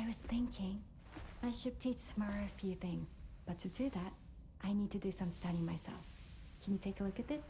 I was thinking I should teach Samara a few things, but to do that, I need to do some studying myself. Can you take a look at this?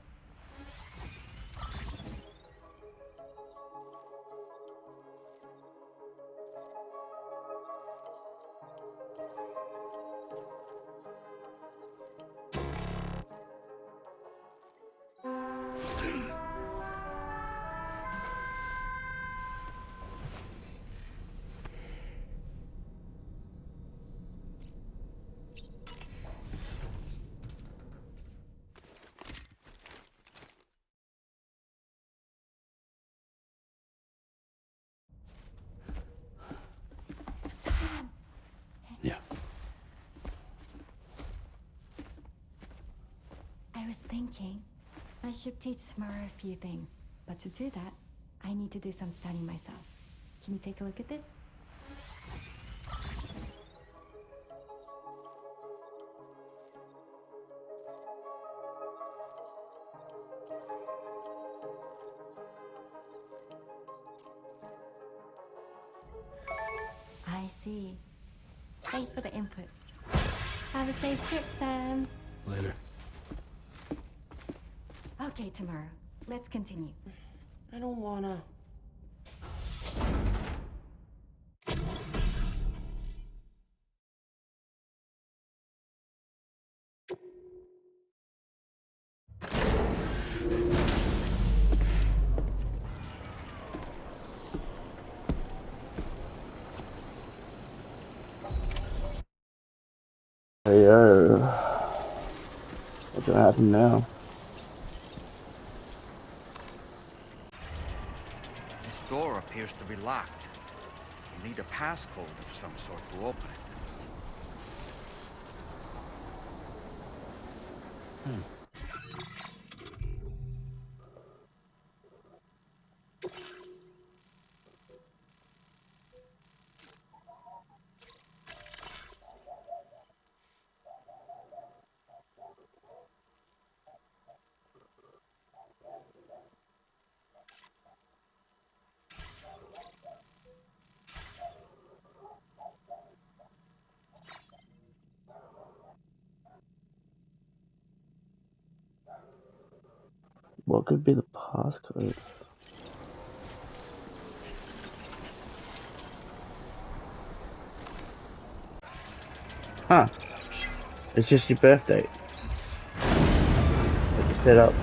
Sam! Yeah. I was thinking I should teach Samara a few things, but to do that, I need to do some studying myself. Can you take a look at this? I see. Thanks for the input. Have a safe trip, Sam. Later. Okay, tomorrow. Let's continue. I don't wanna. Hey, what's gonna happen now? This door appears to be locked. You need a passcode of some sort to open it. What could be the passcode? Huh. It's just your birthday. Like you set up.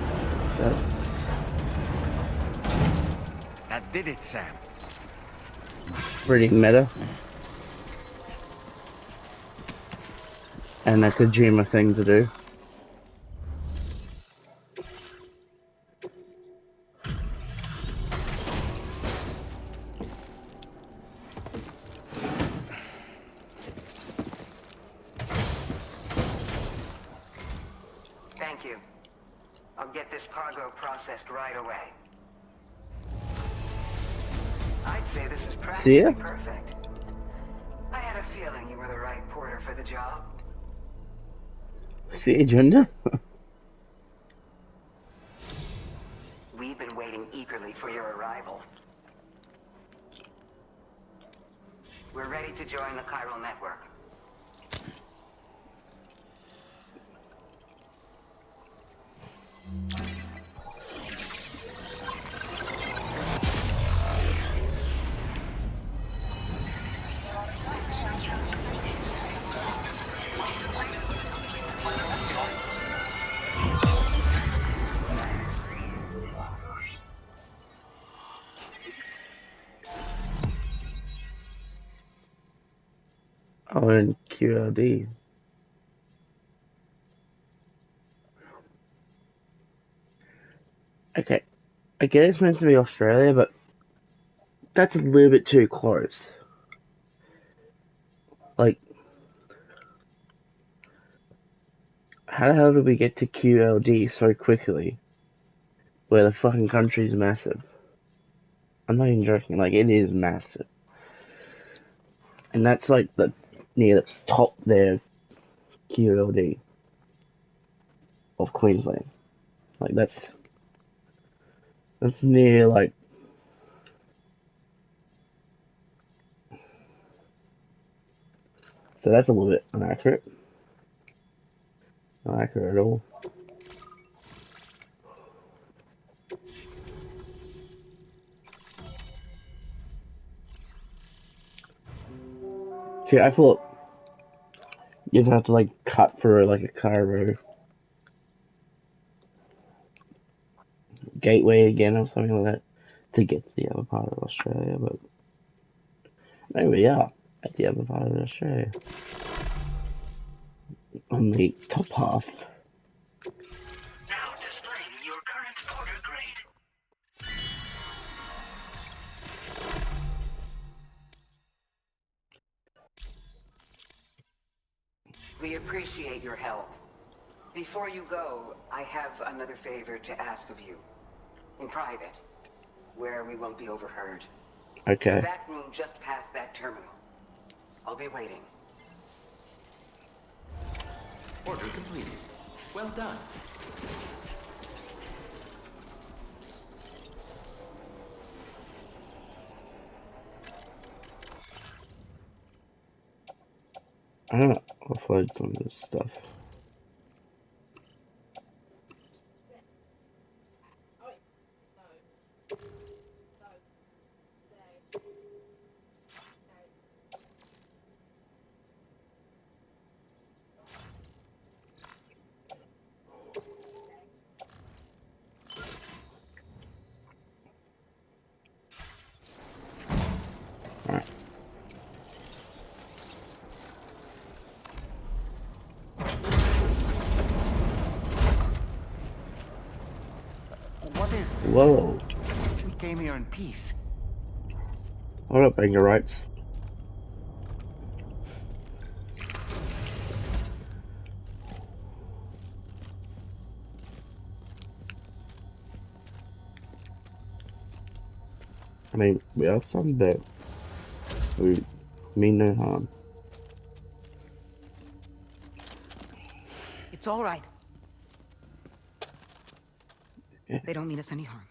That did it, Sam. Pretty meta. And a Kojima thing to do. Thank you. I'll get this cargo processed right away. I'd say this is See ya? practically perfect. I had a feeling you were the right porter for the job. See agenda? We've been waiting eagerly for your arrival. We're ready to join the chiral network. Oh, and QLD. Okay. I get it's meant to be Australia, but that's a little bit too close. Like, how the hell did we get to QLD so quickly? Where the fucking country's massive. I'm not even joking, like, it is massive. And that's like near the top there, QLD of Queensland. Like, that's near, like, So that's a little bit inaccurate. Not accurate at all. See, I thought you'd have to like cut through like a Cairo gateway again or something like that to get to the other part of Australia, but there we are at the other part of Australia. On the top half. Now displaying your current order grade. We appreciate your help. Before you go, I have another favor to ask of you. In private, where we won't be overheard. It's Okay. a back room just past that terminal. I'll be waiting. Order completed. Well done. I'm gonna offload some of this stuff. Alright. What is this? Whoa. We came here in peace. Hold up, anger rights. I mean, we are some that we mean no harm. It's all right. Yeah. They don't mean us any harm.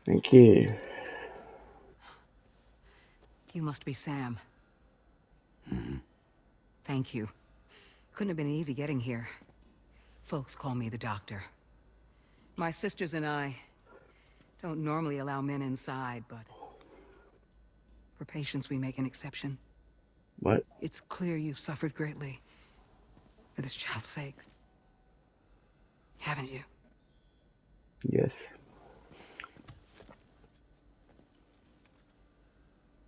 Thank you. You must be Sam. Thank you. Couldn't have been easy getting here. Folks call me the doctor. My sisters and I don't normally allow men inside, but for patients we make an exception. What? It's clear you've suffered greatly for this child's sake. Haven't you? Yes.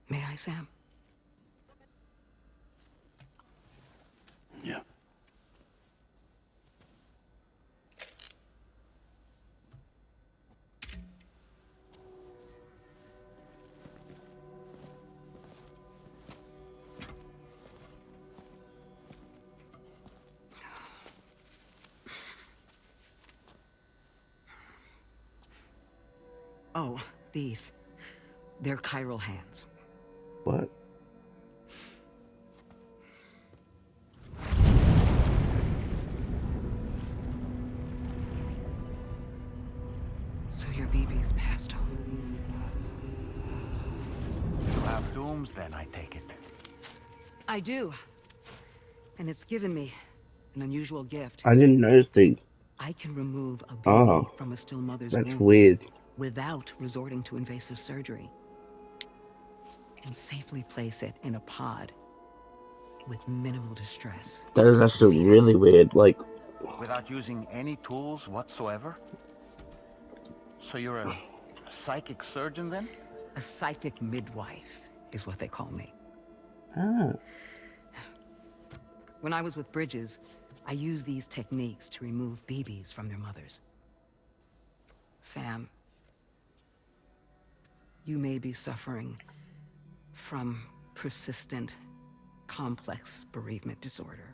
May I, Sam? Yeah. Oh, these. They're chiral hands. What? So your BB's passed on. You have dooms then, I take it. I do. And it's given me an unusual gift. I didn't notice the. I can remove a baby Oh, from a still mother's that's womb weird. without resorting to invasive surgery. And safely place it in a pod with minimal distress. That is actually really weird. Like, Without using any tools whatsoever? So you're a psychic surgeon then? A psychic midwife is what they call me. ah, When I was with Bridges, I used these techniques to remove BBs from their mothers. Sam, you may be suffering from persistent, complex bereavement disorder.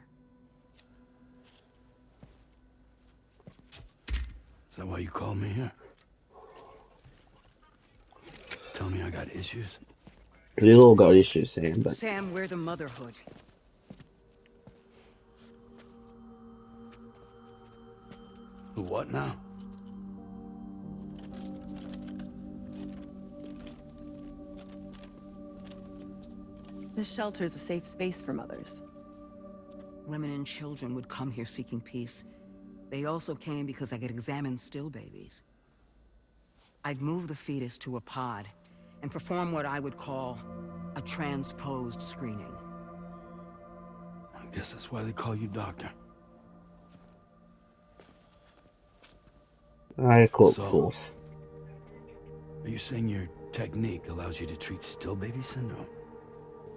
Is that why you called me here? Tell me I got issues? we all got issues, Sam, but Sam, we're the motherhood. The what now? This shelter is a safe space for mothers. women and children would come here seeking peace. They also came because I could examine still babies. I'd move the fetus to a pod and perform what I would call a transposed screening. I guess that's why they call you doctor. I quote So- fools. Are you saying your technique allows you to treat still baby syndrome?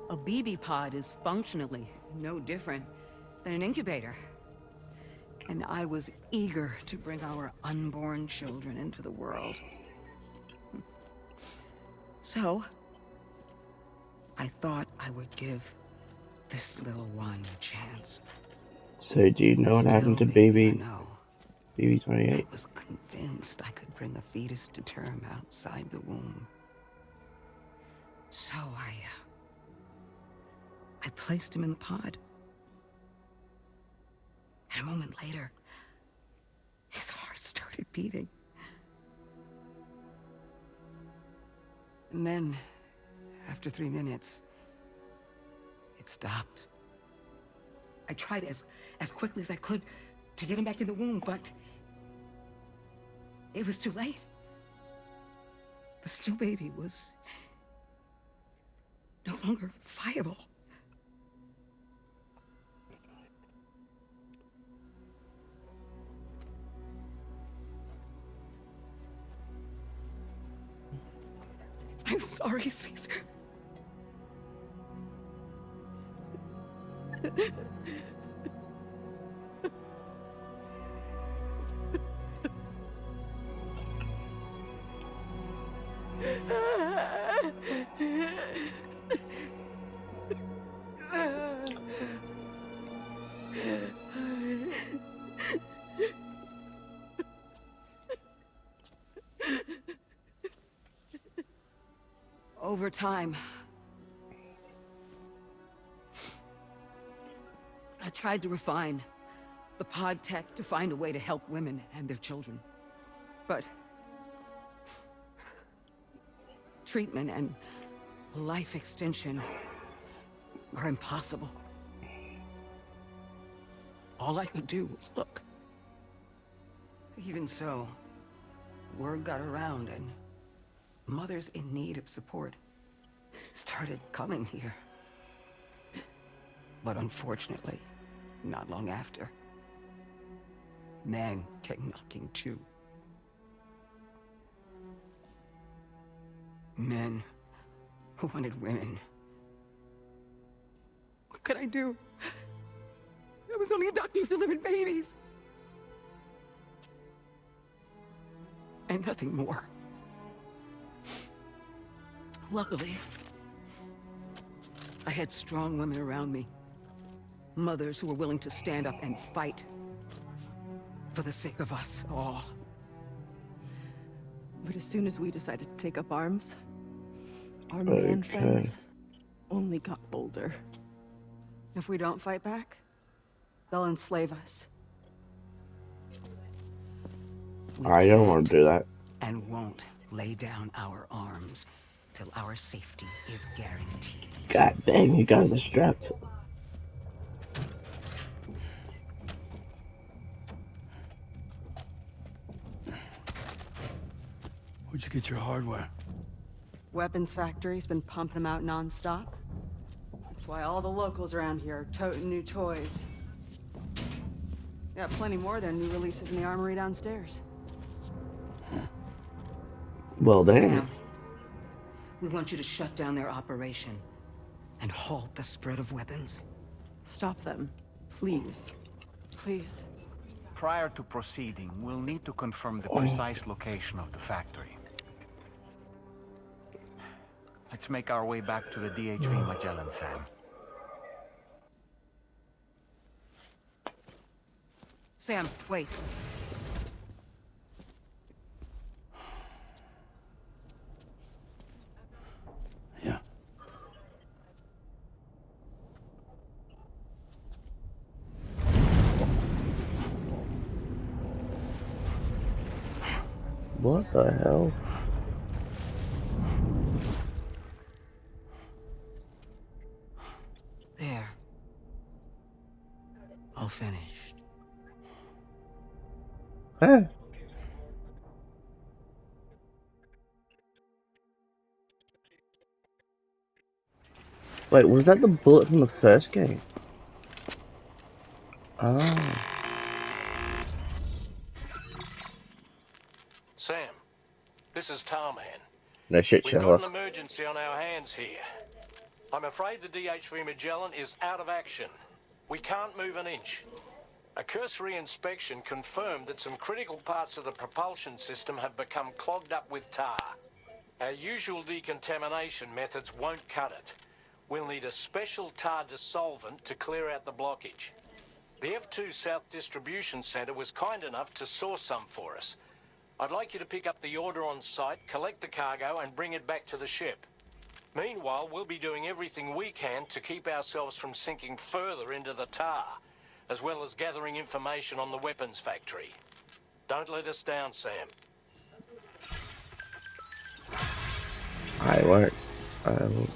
A BB pod is functionally no different than an incubator. And I was eager to bring our unborn children into the world. So, I thought I would give this little one a chance. So do you know what happened to Still baby No. I BB-28? was convinced I could bring a fetus to term outside the womb. So I placed him in the pod. And a moment later, his heart started beating. And then, after 3 minutes, it stopped. I tried as quickly as I could to get him back in the womb, but it was too late. The still baby was no longer viable. I'm sorry, Caesar. Over time, I tried to refine the pod tech to find a way to help women and their children. But treatment and life extension are impossible. All I could do was look. Even so, word got around and mothers in need of support started coming here. But unfortunately, not long after, men came knocking too. Men who wanted women. What could I do? I was only a doctor who delivered babies. And nothing more. Luckily, I had strong women around me. Mothers who were willing to stand up and fight for the sake of us all. But as soon as we decided to take up arms, our man friends only got bolder. If we don't fight back, they'll enslave us. I don't want to do that. And won't lay down our arms till our safety is guaranteed. God damn, you guys are strapped. Where'd you get your hardware? Weapons factory's been pumping them out non-stop. That's why all the locals around here are toting new toys. Got plenty more of their new releases in the armory downstairs. Well, damn. Sam, we want you to shut down their operation and halt the spread of weapons. Stop them, please. Please. Prior to proceeding, we'll need to confirm the precise location of the factory. Let's make our way back to the DHV Magellan, Sam. Sam, wait. Yeah. What the hell? There. all finished. Huh? Wait, was that the bullet from the first game? Oh. Sam, this is Tarman. No shit, We've got Sherlock. an emergency on our hands here. I'm afraid the DHV Magellan is out of action. We can't move an inch. A cursory inspection confirmed that some critical parts of the propulsion system have become clogged up with tar. Our usual decontamination methods won't cut it. We'll need a special tar dissolvent to clear out the blockage. The F2 South Distribution Centre was kind enough to source some for us. I'd like you to pick up the order on site, collect the cargo, and bring it back to the ship. Meanwhile, we'll be doing everything we can to keep ourselves from sinking further into the tar, as well as gathering information on the weapons factory. Don't let us down, Sam. I won't. I will.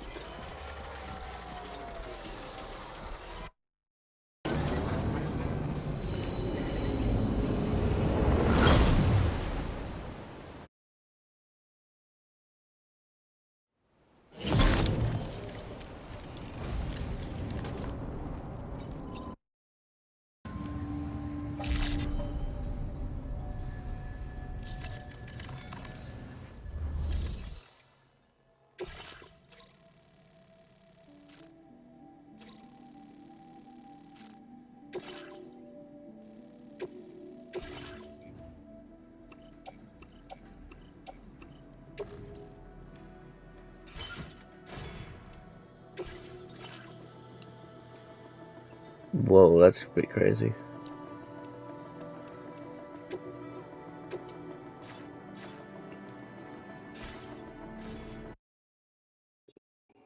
Whoa, that's pretty crazy.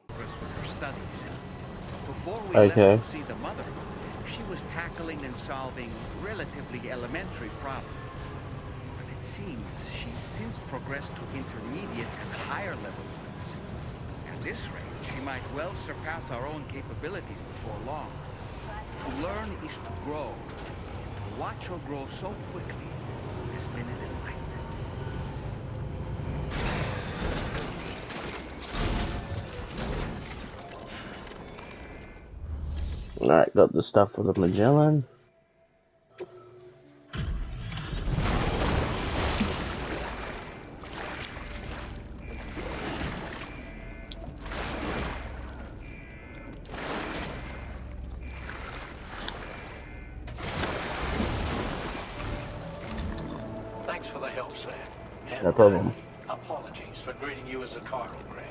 Was her studies. Before we Okay. left to see the mother, she was tackling and solving relatively elementary problems. But it seems she's since progressed to intermediate and higher level ones. At this rate, she might well surpass our own capabilities before long. To learn is to grow. To watch her grow so quickly has been a delight. Alright, got the stuff for the Magellan. Thanks for the help, Sam. And, No problem. apologies for greeting you as a chiral grab,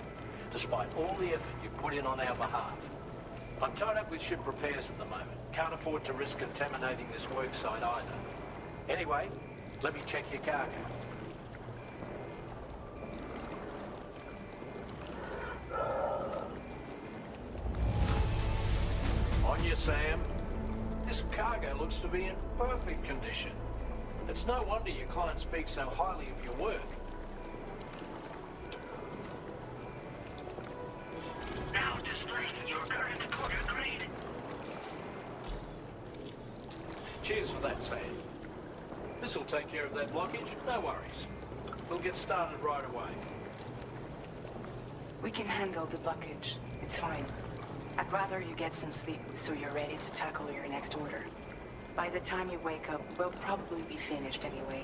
despite all the effort you put in on our behalf. I'm tied up with ship repairs at the moment. Can't afford to risk contaminating this worksite either. Anyway, let me check your cargo. On you, Sam. This cargo looks to be in perfect condition. It's no wonder your client speaks so highly of your work. Now displaying your current order grade. Cheers for that, Sam. This'll take care of that blockage, no worries. We'll get started right away. We can handle the blockage. It's fine. I'd rather you get some sleep so you're ready to tackle your next order. By the time you wake up, we'll probably be finished anyway.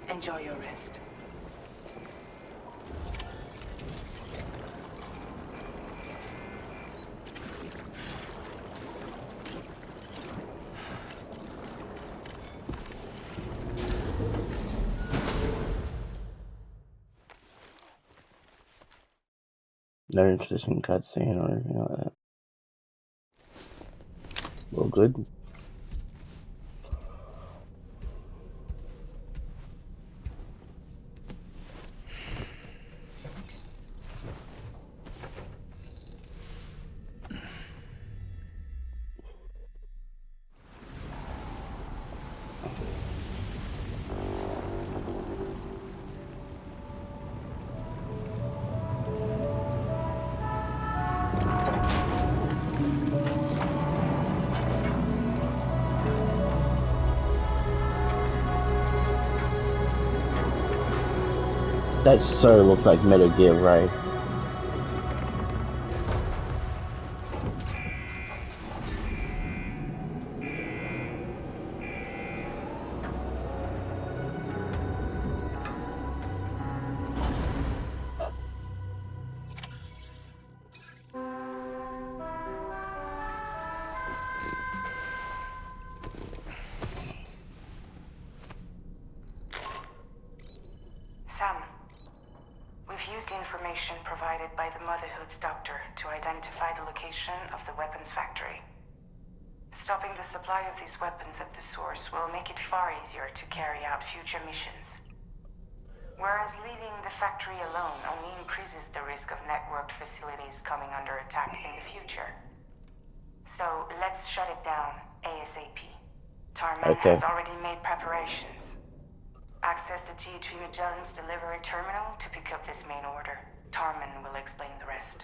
Enjoy your rest. No interesting cutscene or anything like that. Well, good. That so looked like Metal Gear Ray. Sam, we've used the information provided by the Motherhood's doctor to identify the location of the weapons factory. Stopping the supply of these weapons at the source will make it far easier to carry out future missions. Whereas leaving the factory alone only increases the risk of networked facilities coming under attack in the future. So let's shut it down ASAP. Tarman has already made preparations. Access the THV Magellan's delivery terminal to pick up this main order. Tarman will explain the rest.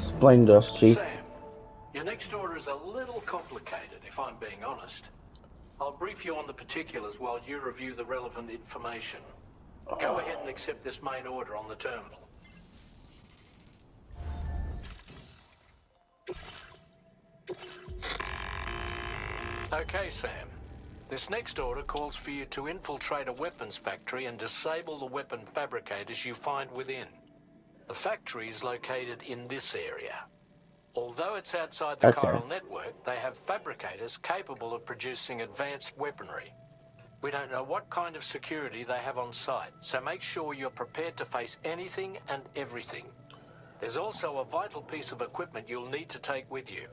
Explain to us, Chief. Sam, your next order is a little complicated, if I'm being honest. I'll brief you on the particulars while you review the relevant information. Go ahead and accept this main order on the terminal. Okay, Sam. This next order calls for you to infiltrate a weapons factory and disable the weapon fabricators you find within. The factory is located in this area. Although it's outside the chiral network, they have fabricators capable of producing advanced weaponry. We don't know what kind of security they have on site, so make sure you're prepared to face anything and everything. There's also a vital piece of equipment you'll need to take with you.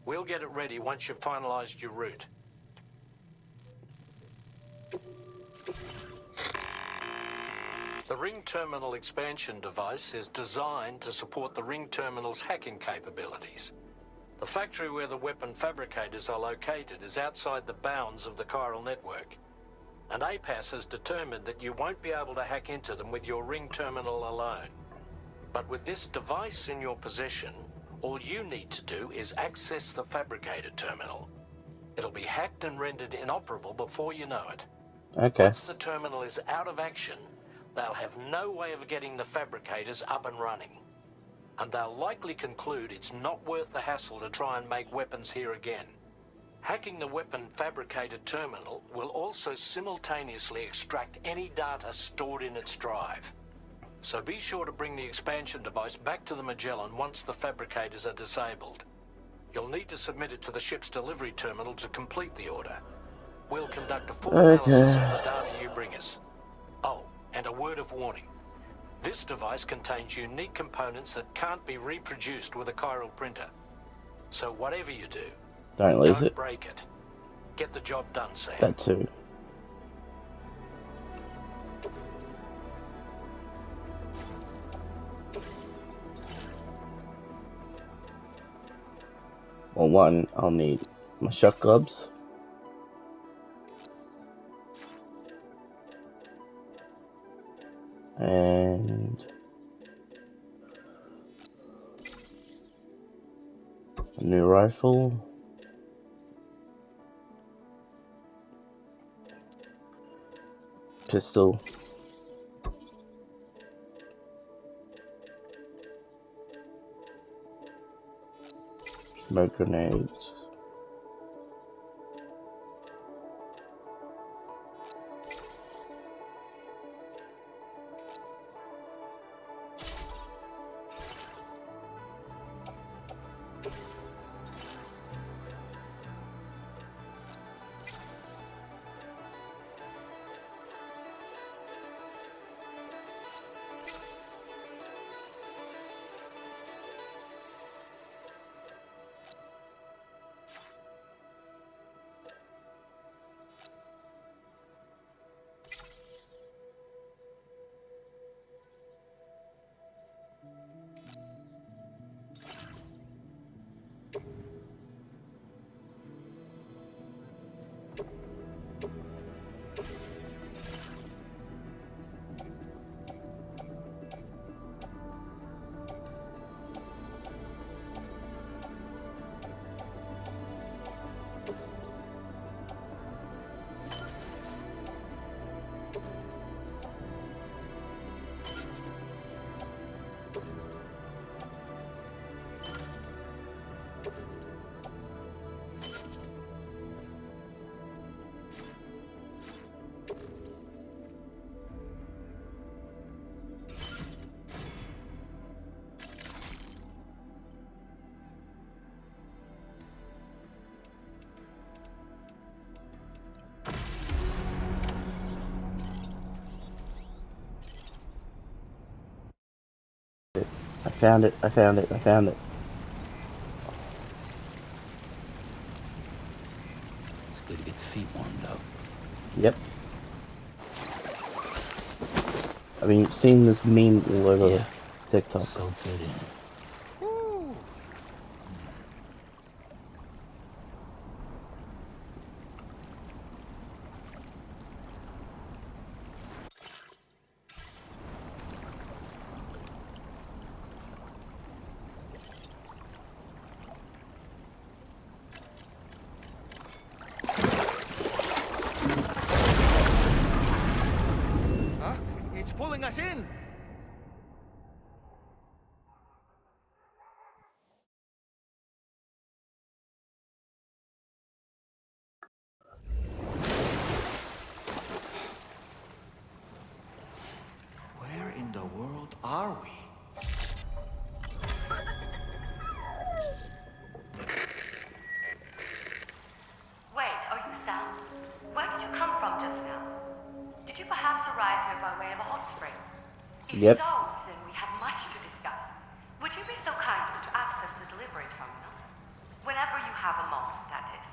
We'll get it ready once you've finalized your route. The Ring Terminal expansion device is designed to support the Ring Terminal's hacking capabilities. The factory where the weapon fabricators are located is outside the bounds of the chiral network, and APAS has determined that you won't be able to hack into them with your Ring Terminal alone. But with this device in your possession, all you need to do is access the fabricator terminal. It'll be hacked and rendered inoperable before you know it. Once the terminal is out of action, they'll have no way of getting the fabricators up and running. And they'll likely conclude it's not worth the hassle to try and make weapons here again. Hacking the weapon fabricator terminal will also simultaneously extract any data stored in its drive. So be sure to bring the expansion device back to the Magellan once the fabricators are disabled. You'll need to submit it to the ship's delivery terminal to complete the order. We'll conduct a full analysis of the data you bring us. Oh, and a word of warning. This device contains unique components that can't be reproduced with a chiral printer. So whatever you do, don't break it. Get the job done, Sam. That too. Well, one, I'll need my shock gloves. And a new rifle. Pistol. Smoke grenades. I found it. I found it. I found it. It's good to get the feet warmed up. Yep. I mean, you've seen this meme all over TikTok. So good in it. Huh? It's pulling us in! Where in the world are we? Wait, are you Sam? Where did you come from just now? Did you perhaps arrive here by way of a hot spring? If Yep. so, then we have much to discuss. Would you be so kind as to access the delivery terminal? Whenever you have a moment, that is.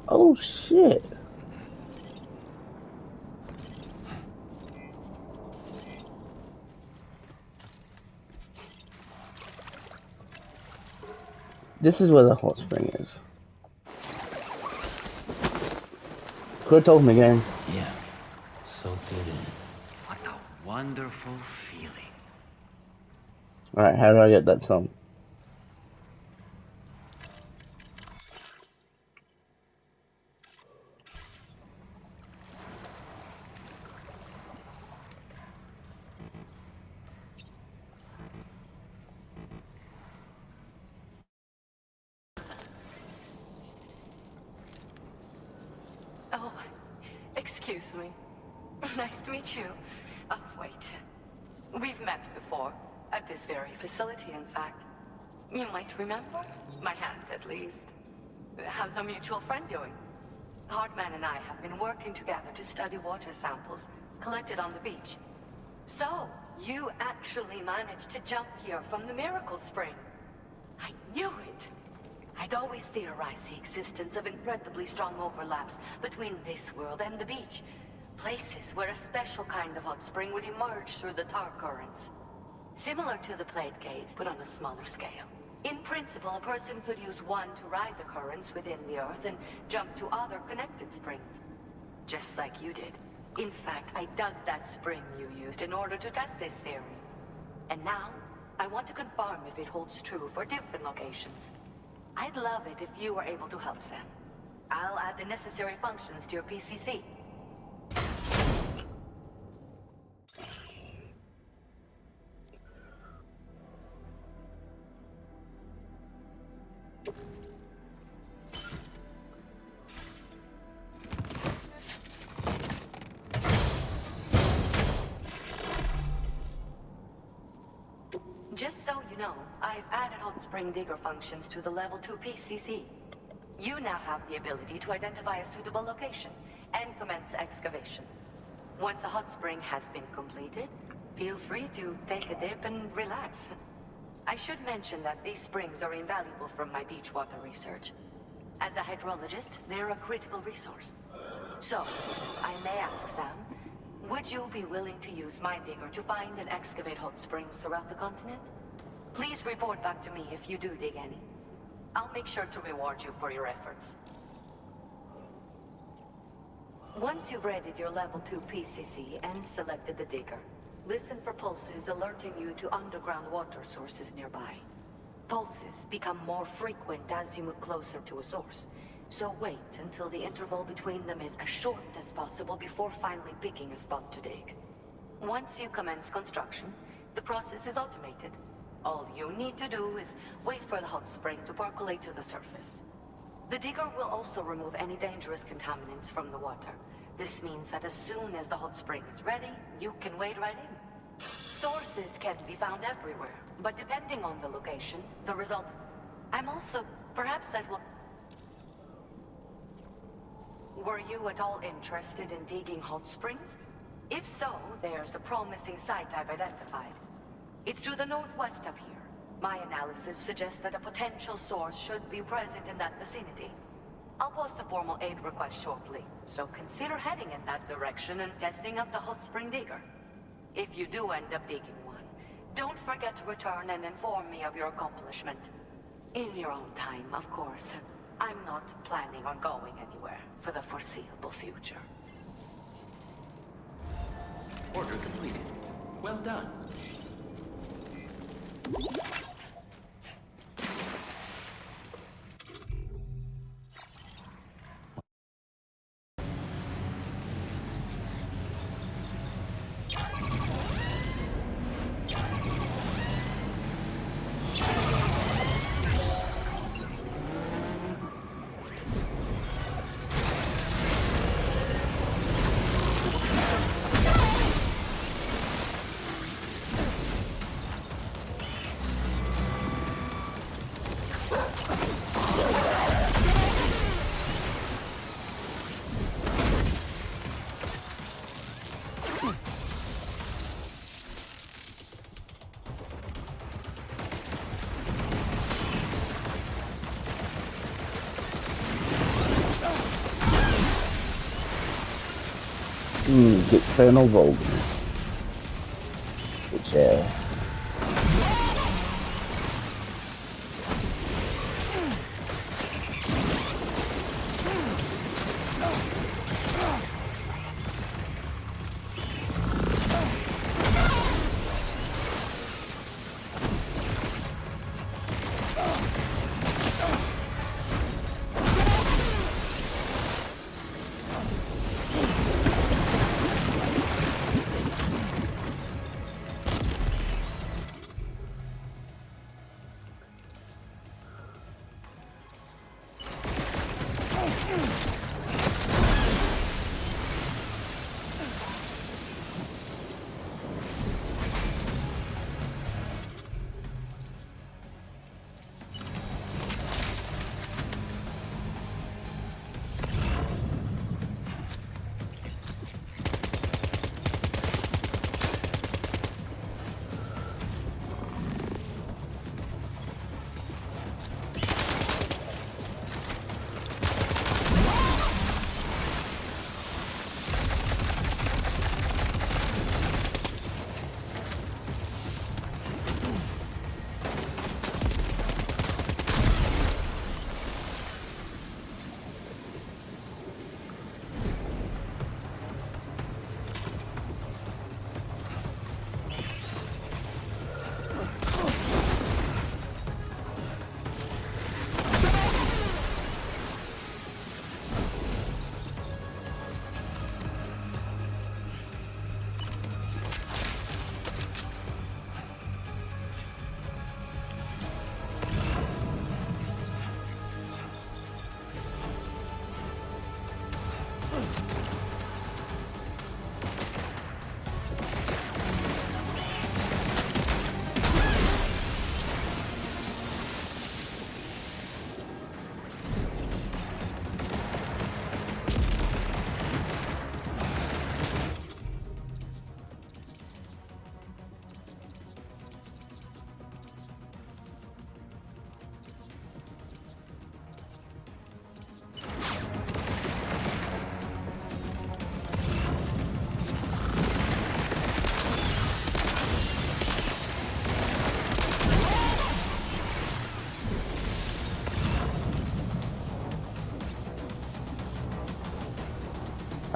Oh shit. This is where the hot spring is. Could have told me again. Yeah. So good in it. What a wonderful feeling. Alright, how do I get that song? Oh, excuse me. Nice to meet you. Oh, wait. We've met before. At this very facility, in fact. You might remember? My hand, at least. How's our mutual friend doing? Hardman and I have been working together to study water samples collected on the beach. So, you actually managed to jump here from the Miracle Spring. I knew it! I'd always theorized the existence of incredibly strong overlaps between this world and the beach. Places where a special kind of hot spring would emerge through the tar currents. Similar to the plate gates, but on a smaller scale. In principle, a person could use one to ride the currents within the Earth and jump to other connected springs. Just like you did. In fact, I dug that spring you used in order to test this theory. And now, I want to confirm if it holds true for different locations. I'd love it if you were able to help, Sam. I'll add the necessary functions to your PCC. Just so you know, I've added hot spring digger functions to the level 2 PCC. You now have the ability to identify a suitable location and commence excavation. Once a hot spring has been completed, feel free to take a dip and relax. I should mention that these springs are invaluable from my beach water research. As a hydrologist, they're a critical resource. So, if I may ask, Sam, would you be willing to use my digger to find and excavate hot springs throughout the continent? Please report back to me if you do dig any. I'll make sure to reward you for your efforts. Once you've readied your level 2 PCC and selected the digger, listen for pulses alerting you to underground water sources nearby. Pulses become more frequent as you move closer to a source, so wait until the interval between them is as short as possible before finally picking a spot to dig. Once you commence construction, the process is automated. All you need to do is wait for the hot spring to percolate to the surface. The digger will also remove any dangerous contaminants from the water. This means that as soon as the hot spring is ready, you can wade right in. Sources can be found everywhere, but depending on the location, the result... I'm also... perhaps that will... Were you at all interested in digging hot springs? If so, there's a promising site I've identified. It's to the northwest of here. My analysis suggests that a potential source should be present in that vicinity. I'll post a formal aid request shortly, so consider heading in that direction and testing out the hot spring digger. If you do end up digging one, don't forget to return and inform me of your accomplishment. In your own time, of course. I'm not planning on going anywhere for the foreseeable future. Order completed. Well done. Get Colonel Volgan. Which,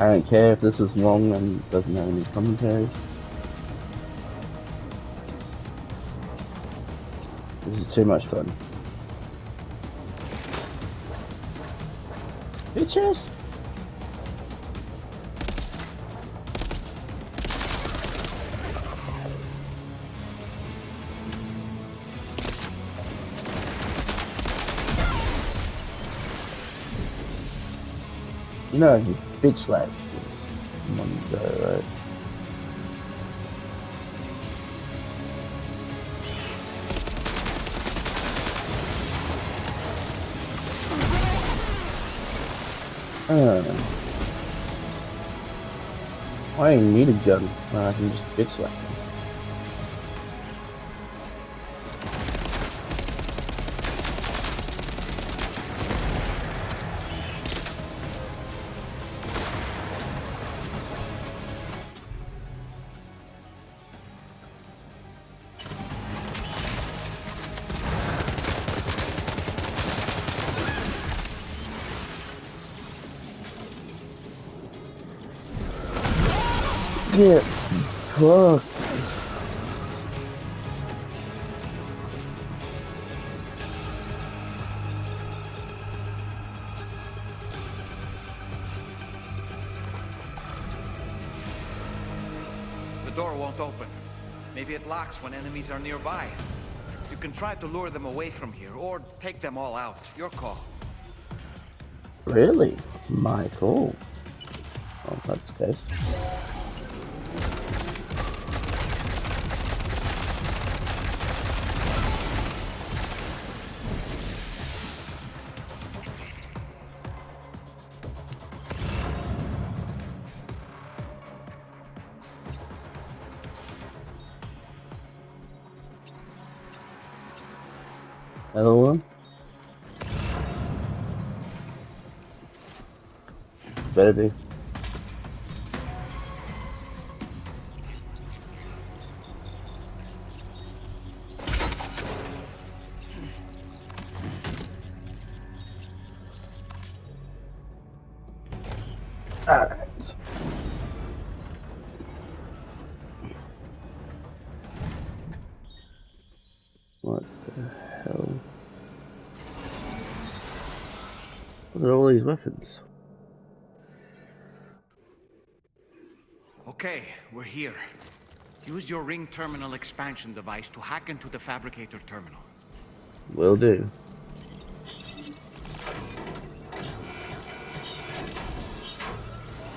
I don't care if this is long and doesn't have any commentary. This is too much fun. Bitches! You know, he bitch slapped one guy, right? I ain't need a gun. I can just bitch slap him. Get fucked. The door won't open. Maybe it locks when enemies are nearby. You can try to lure them away from here, or take them all out. Your call. Really? My call. Oh, that's good. Another one? Better be. Alright. What the hell? What are all these weapons? Okay, we're here. Use your ring terminal expansion device to hack into the fabricator terminal. Will do.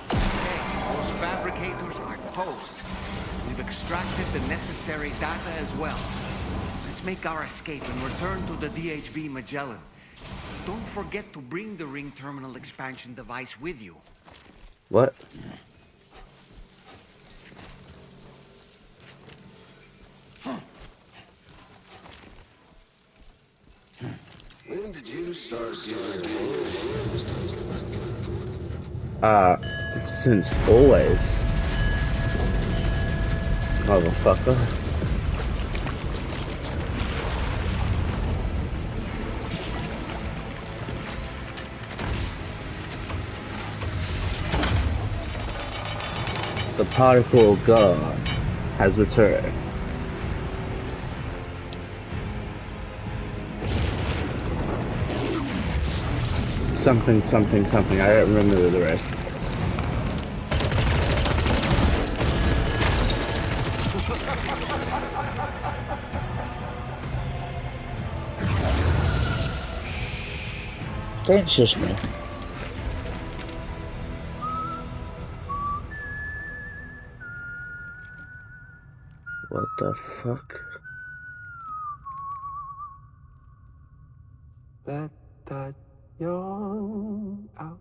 Those fabricators are toast. We've extracted the necessary data as well. Let's make our escape and return to the DHV Magellan. Don't forget to bring the ring terminal expansion device with you. What? When did you start getting since always. Motherfucker. The particle of God has returned. Something, something, something. I don't remember the rest. Don't shush me. What the fuck? Let that yawn out.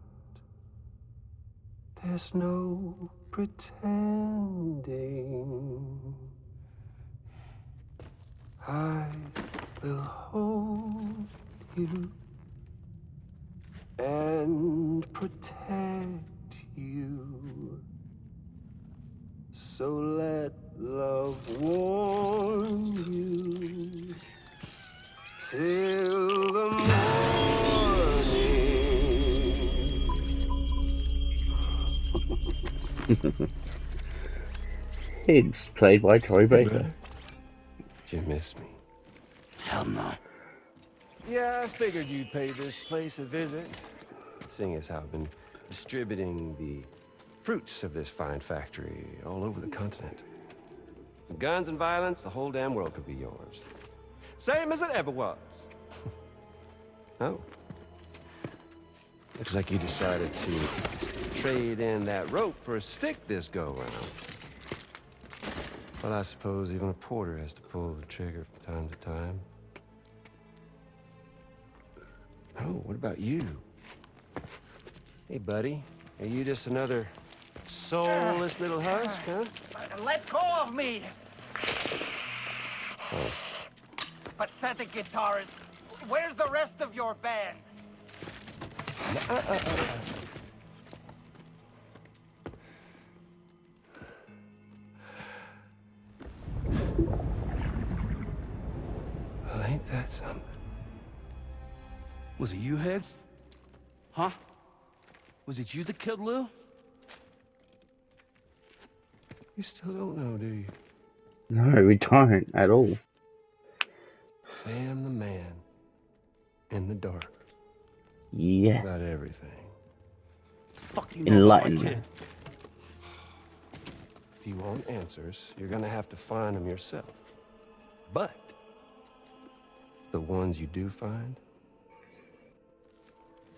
There's no pretending. I will hold you and protect you. So let love warm you till the morning. Higgs, played by Troy Baker. Did you miss me? Hell no. Yeah, I figured you'd pay this place a visit. Seeing as how I've been distributing the fruits of this fine factory all over the continent. Some guns and violence, the whole damn world could be yours. Same as it ever was. Oh. Looks like you decided to trade in that rope for a stick this go-round. But I suppose even a porter has to pull the trigger from time to time. Oh, what about you? Hey, buddy. Are you just another soulless little husk, huh? Let go of me! Oh. Pathetic guitarist. Where's the rest of your band? Well, ain't that something? Was it you, Higgs? Huh? Was it you that killed Lou? You still don't know, do you? No, we don't at all. Sam the man in the dark. Yeah. About everything. Fuck you know about my Enlightenment. kid. If you want answers, you're gonna have to find them yourself. But the ones you do find,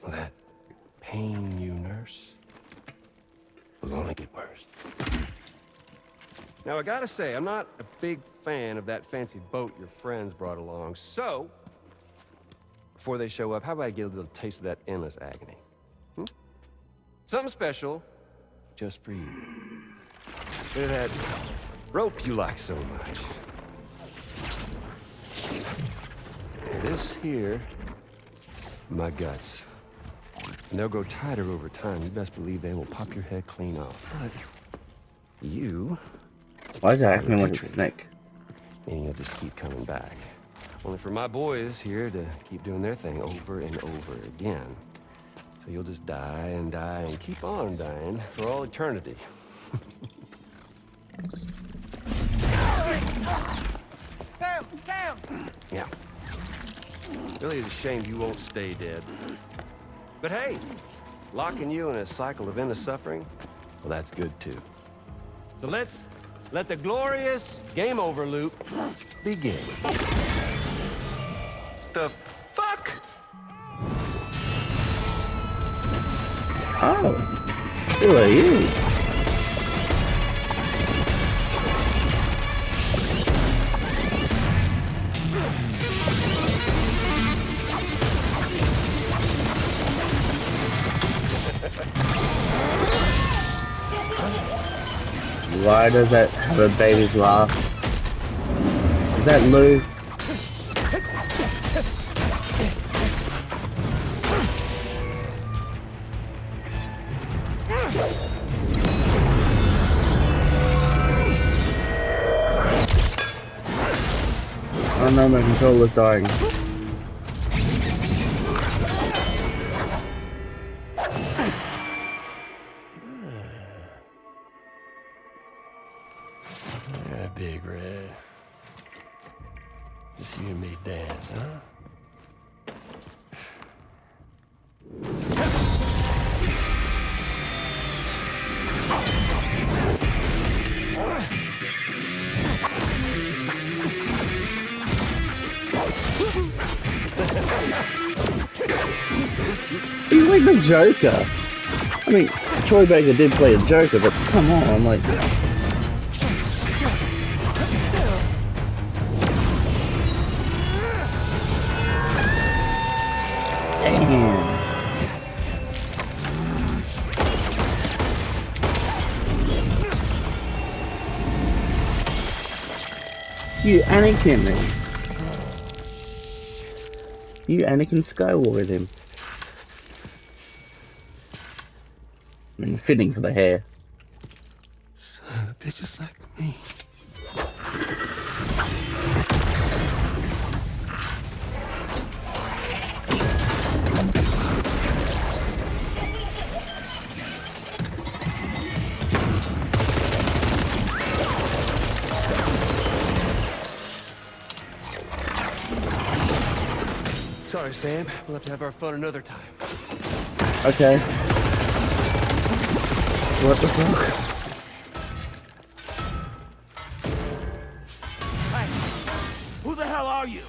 that pain you nurse, will only get worse. Now, I gotta say, I'm not a big fan of that fancy boat your friends brought along, so before they show up, how about I get a little taste of that endless agony? Hmm? Something special, just for you. Bit of that rope you like so much. This here, my guts. And they'll grow tighter over time. You best believe they will pop your head clean off. But you... Why is it acting like a snake? And you'll just keep coming back. Only for my boys here to keep doing their thing over and over again. So you'll just die and die and keep on dying for all eternity. Sam! Sam! Yeah. Really is a shame you won't stay dead. But hey, locking you in a cycle of endless suffering, well, that's good too. So let's let the glorious game over loop begin. The fuck? Oh, who are you? Why does that have a baby's laugh? Is that Lou? Oh no, my controller's dying. Yeah, Big Red. Just you and me dance, huh? He's like the Joker. I mean, Troy Baker did play a Joker, but come on, like... Damn. You Anakin me. You Anakin Skywalker him. I mean, fitting for the hair. Son of bitches like me. Sorry, Sam. We'll have to have our fun another time. Okay. What the fuck? Hey, who the hell are you?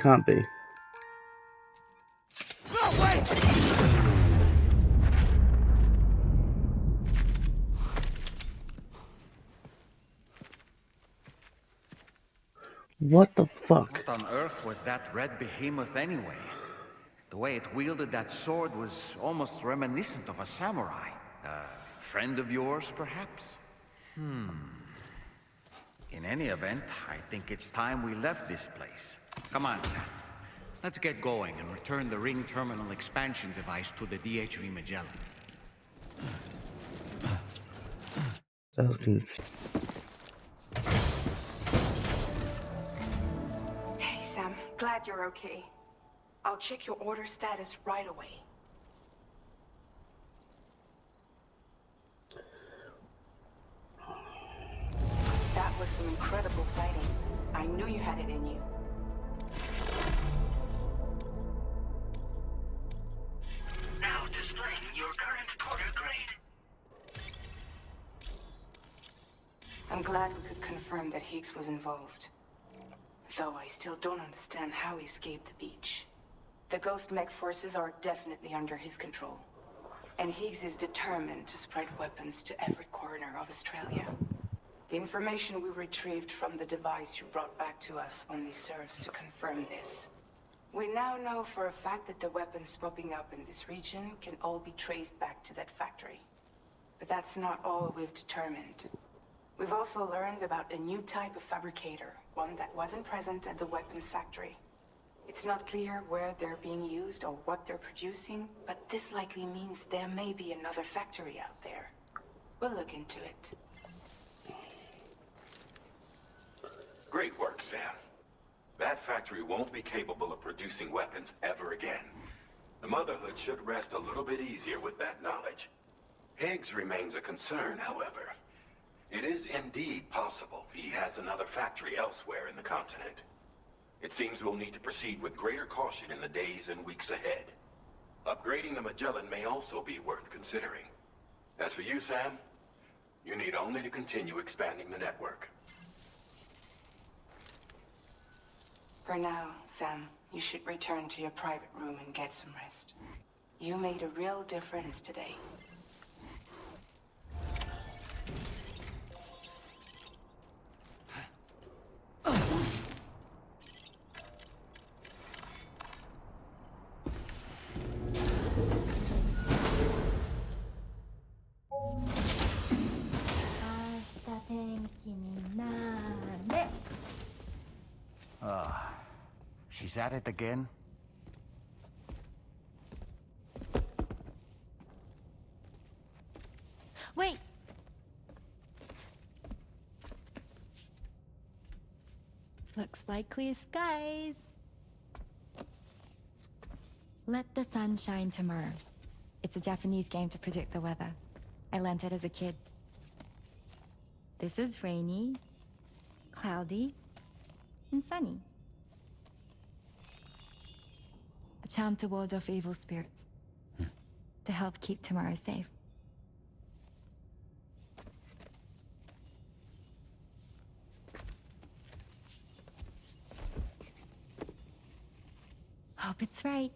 Can't be. No, wait! What the fuck? What on earth was that red behemoth anyway? The way it wielded that sword was almost reminiscent of a samurai. A friend of yours, perhaps? In any event, I think it's time we left this place. Come on, Sam. Let's get going and return the ring terminal expansion device to the DHV Magellan. That was confusing. Hey, Sam. Glad you're okay. I'll check your order status right away. That was some incredible fighting. I knew you had it in you. Now displaying your current quarter grade. I'm glad we could confirm that Higgs was involved. Though I still don't understand how he escaped the beach. The Ghost Mech forces are definitely under his control. And Higgs is determined to spread weapons to every corner of Australia. The information we retrieved from the device you brought back to us only serves to confirm this. We now know for a fact that the weapons popping up in this region can all be traced back to that factory. But that's not all we've determined. We've also learned about a new type of fabricator, one that wasn't present at the weapons factory. It's not clear where they're being used or what they're producing, but this likely means there may be another factory out there. We'll look into it. Great work, Sam. That factory won't be capable of producing weapons ever again. The Motherhood should rest a little bit easier with that knowledge. Higgs remains a concern, however. It is indeed possible he has another factory elsewhere in the continent. It seems we'll need to proceed with greater caution in the days and weeks ahead. Upgrading the Magellan may also be worth considering. As for you, Sam, you need only to continue expanding the network. For now, Sam, you should return to your private room and get some rest. You made a real difference today. She's at it again? Wait! Looks like clear skies. Let the sun shine tomorrow. It's a Japanese game to predict the weather. I learned it as a kid. This is rainy, cloudy, and sunny. A charm to ward off evil spirits. To help keep tomorrow safe. Hope it's right.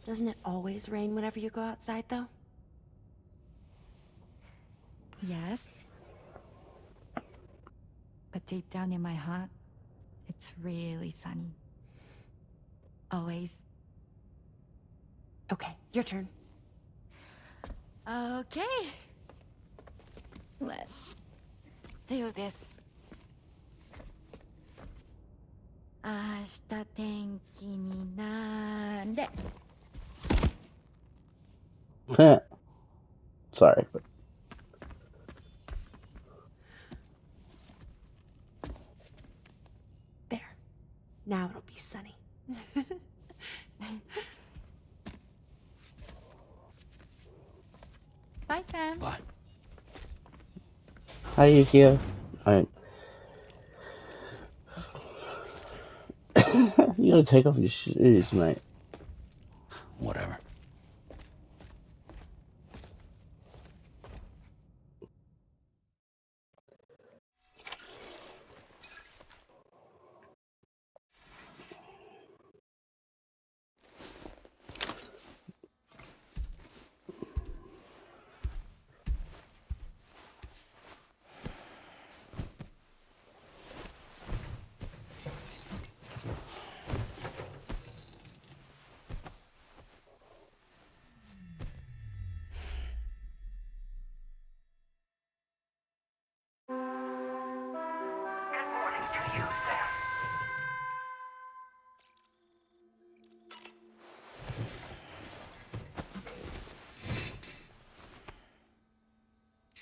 Doesn't it always rain whenever you go outside, though? Yes. But deep down in my heart, it's really sunny. Always. Okay, your turn. Okay. Let's do this. 明日天気になれ。Sorry, but There. Now it'll be sunny. Bye, Sam. Bye. Hi, Yukio. Alright. You gotta take off your shoes, mate. Whatever.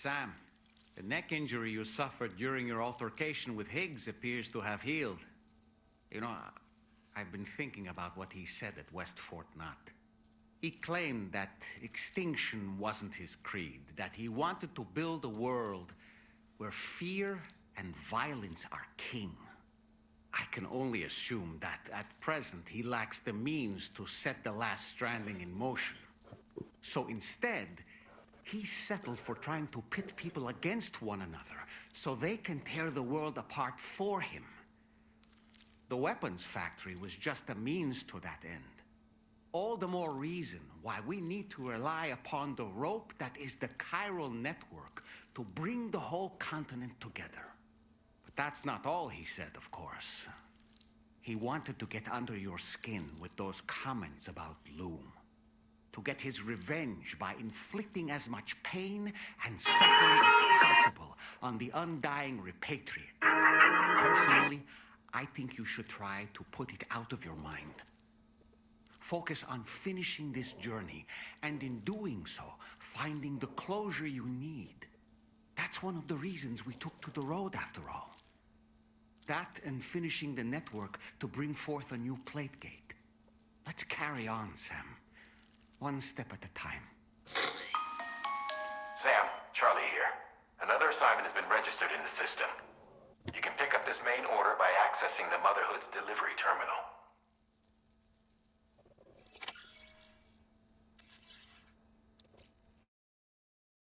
Sam, the neck injury you suffered during your altercation with Higgs appears to have healed. You know, I've been thinking about what he said at West Fort Knot. He claimed that extinction wasn't his creed, that he wanted to build a world where fear and violence are king. I can only assume that at present he lacks the means to set the last stranding in motion. So instead, he settled for trying to pit people against one another so they can tear the world apart for him. The weapons factory was just a means to that end. All the more reason why we need to rely upon the rope that is the chiral network to bring the whole continent together. But that's not all he said, of course. He wanted to get under your skin with those comments about Loom. To get his revenge by inflicting as much pain and suffering as possible on the undying repatriate. Personally, I think you should try to put it out of your mind. Focus on finishing this journey, and in doing so, finding the closure you need. That's one of the reasons we took to the road, after all. That and finishing the network to bring forth a new plate gate. Let's carry on, Sam. One step at a time. Sam, Charlie here. Another assignment has been registered in the system. You can pick up this main order by accessing the Motherhood's delivery terminal.